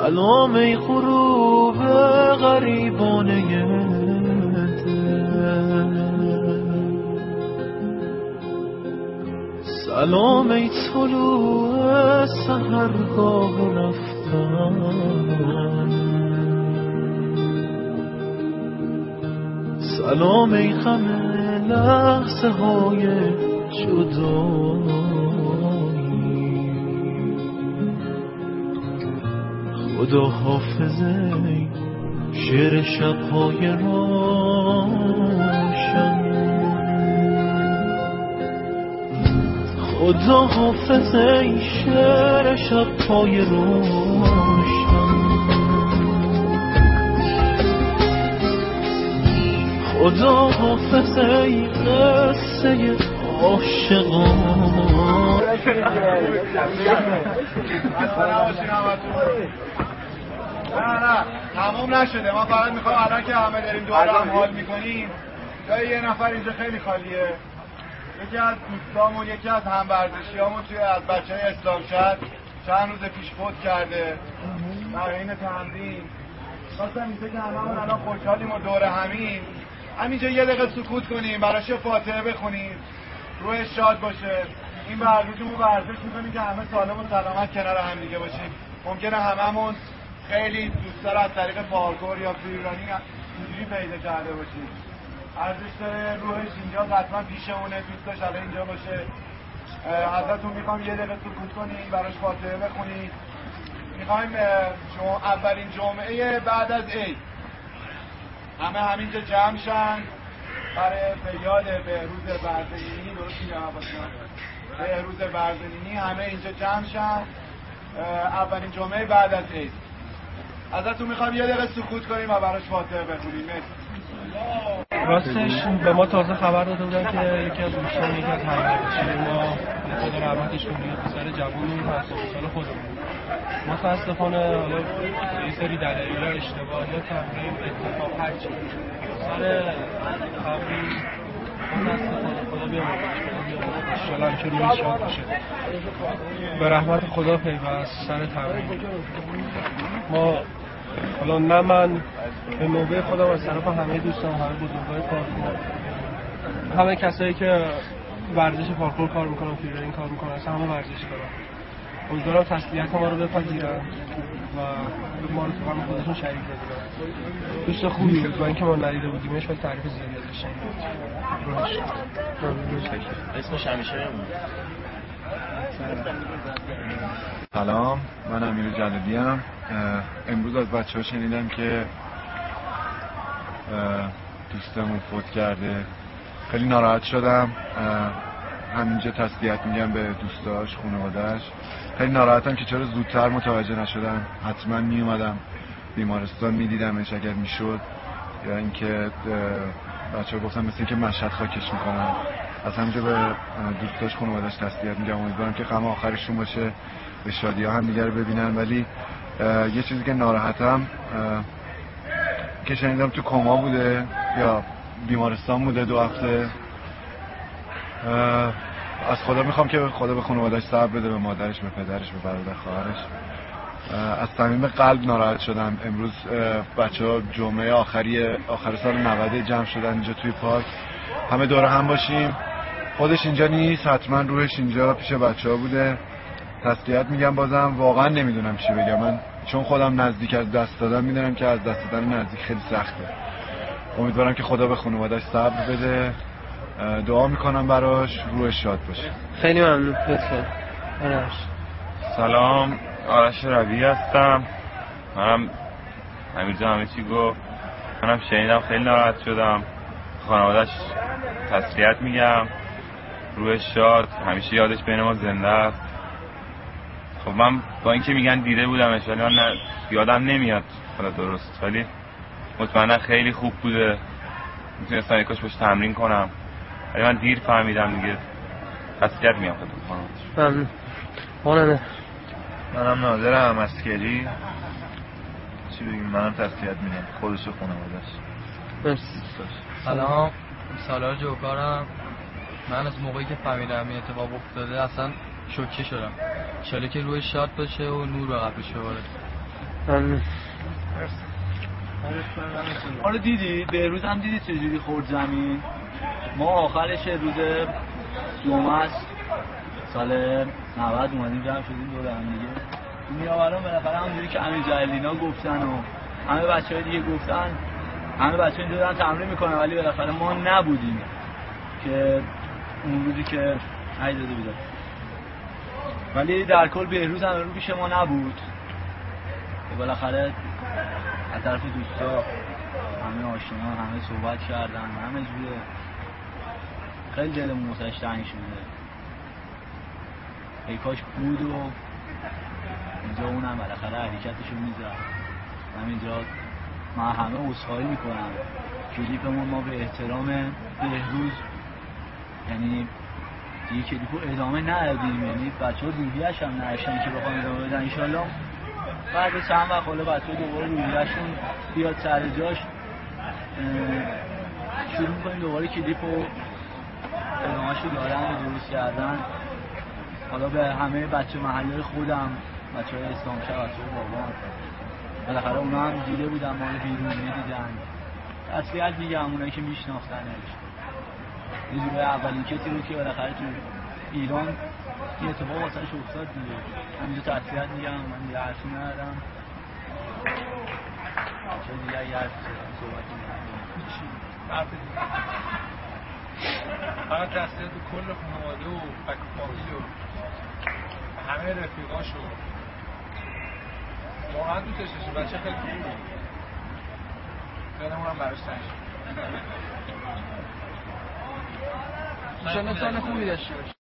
سلام ای غروب غریبانه سلام ای طلوع سحرگاه رفتن سلام ای غم لحظه های جدایی خدا حافظه شعر شب‌های روشن خدا حافظه شعر شب‌های روشن خدا حافظه قصه عاشقان نه تموم نشده. ما فقط میخوایم الان که همه داریم دوباره هم حال میکنیم جای یه نفر اینجا خیلی خالیه. یکی از دوستامون یکی از همورزشیامون توی از بچه‌های اسلام شهر چند روز پیش فوت کرده در حین تمرین. خواستم اینجا که هممون الان خوشحالیم و دور همین همینجا یه دقیقه سکوت کنیم براش فاتحه بخونیم روحش شاد باشه. این ورزشمون ورزش میکنیم که همه سالم و سلامت کنار هم دیگه باشیم. ممکنه هممون خیلی دوست داره از طریق پارکور یا فریرانی اینجوری پیدا کرده باشیم. ارزش داره روحش اینجا حتما پیشمونه دوست داشت الان اینجا باشه. ازتون میخوام یه دقیقه سکوت کنیم براش فاتحه بخونیم. میخوایم اولین جمعه بعد از عید همه همینجا جمع شن برای یاد بهروز برزنینی. درست میگم باشم؟ بهروز برزنینی همه اینجا جمع شن اولین جمعه بعد از عید. ازتون میخوام یه دقیقه سکوت کنیم و براش فاتحه بخونیم. راستش به ما تازه خبر داده بودن که یکی از دوستان یکی از همکاران ما خدا رحمتش کنه پسر جوونی هست سال خودمون متاسفانه حالا یه سری دلایل اشتباه یا تمرین اتفاق هر چی سر تمرین متاسفانه خدا بیامرزش کنه ان که روی شاد باشه به رحمت خدا پیوست سر تمرین. ما حالا نه من به نوبه خودم از طرف همه دوستان همه بزرگای پارکور همه کسایی که ورزش پارکور کار میکنن فریرانی کار میکنن اصلا همه ورزش کارن امیدوارم تسلیت ما رو بپذیرن و ما رو تو غم خودشون شریک بدونن. دوست خوبی بود و اینکه ما ندیده بودیمش ولی تعریف زیادی ازش شنیدیم. اسمش همیشه سلام، من امیر جلالی ام. امروز از بچه‌ها شنیدم که دوستمون فوت کرده. خیلی ناراحت شدم. همینجا تسلیت میگم به دوستاش خانواده‌اش. خیلی ناراحتم که چرا زودتر متوجه نشدم. حتما میومدم بیمارستان میدیدمش اگر میشد، یا اینکه بچه‌ها گفتن مثل اینکه مشهد خاکش میکنن. از همینجا به دوستاش خانواده‌اش تسلیت میگم. امیدوارم که غم آخرشون باشه، به شادی‌ها هم دیگه رو ببینن. ولی یه چیزی که ناراحتم که شنیدم تو کما بوده یا بیمارستان بوده 2 هفته. از خدا میخوام که خدا به خانواده‌اش صبر بده، به مادرش، به پدرش، به برادر خواهرش. از صمیم قلب ناراحت شدم. امروز بچه‌ها جمعه آخر سال 90 جمع شدن اینجا توی پارک، همه دور هم باشیم. خودش اینجا نیست، حتما روحش اینجا پیش بچه‌ها بوده. تسلیت میگم. بازم واقعا نمیدونم چی بگم. من چون خودم نزدیک از دست دادم میدونم که از دست دادن نزدیک خیلی سخته. امیدوارم که خدا به خانواده‌اش صبر بده دعا میکنم براش، روحش شاد باشه. خیلی ممنون. لطفا. سلام، آرش ربیعی هستم. منم امیرجان همه چی گفت. منم شنیدم، خیلی ناراحت شدم. خانواده‌اش تسلیت میگم، روحش شاد، همیشه یادش بین ما زنده است. خب من با اینکه میگن دیده بودمش ولی من یادم نمیاد حالا درست، ولی مطمئنا خیلی خوب بوده، میتونستم یکاش باش تمرین کنم، ولی من دیر فهمیدم دیگه. تسلیت میگم خدمت خانواده‌اش. منم نادرم عسکری. چی بگیم، منم تسلیت میگم، خودش و خانواده‌اش. مرسی. سلام، سالار جوکارم. من از موقعی که فهمیدم این اتفاق افتاده اصلا شوکه شدم. انشالله که روی شاد باشه و نور به قبرش بباره. ممنون. آره دیدی؟ بهروز هم دیدی چجوری خورد زمین؟ ما آخرش روز جمعه است سال 90 اومدیم جمع شدیم دور هم دیگه. میآورم بالاخره همونجوری که امیر جلیلینا گفتن و همه بچه‌های دیگه گفتن، همه بچه‌ها اینجا دارن تمرین میکنن ولی بالاخره ما نبودیم که اون روزی که عید داده بودن. ولی در کل بهروز هم رو پیش ما نبود. بالاخره از طرف دوستا همه آشنا همه صحبت کردن، همه جوره خیلی دلمون واسش تنگ شده. ای کاش بود و اینجا اونم بالاخره حرکتشو میزد. همینجا من همه عذرخواهی میکنم. کلیپمون ما به احترام بهروز یعنی دیگه کلیپو ادامه ندادیم، یعنی بچه‌ها روحیه‌اش هم نشن که بخوام ادامه بدن. ان شاءالله بعد چند وقت حالا بچه‌ها دوباره روحیه‌شون بیاد سر جاش، شروع می‌کنیم دوباره کلیپو ادامه‌شو دادن و درست کردن. حالا به همه بچه محله خودم، بچه‌های اسلامشهر، بچه‌های بابا، بالاخره اونا هم دیده بودن ما رو بیرونی دیدن. تسلیت میگم اونایی که میشناختنش. یه جوری اولین کسی رو که بالاخره تو ایران یه اتفاق واسش افتاد دیگه. همینجا تسلیت میگم، من دیگه حرفی ندارم. چه دیگه اگه حرف صحبت فقط تسلیت به کل خانواده و بک‌وفامیل و همه رفیقاشو. واقعا دوستش داشتیم، بچه خیلی خوبی بود. دلمون هم براش تنگ شد. انشالله سال خوبی داشته باشه.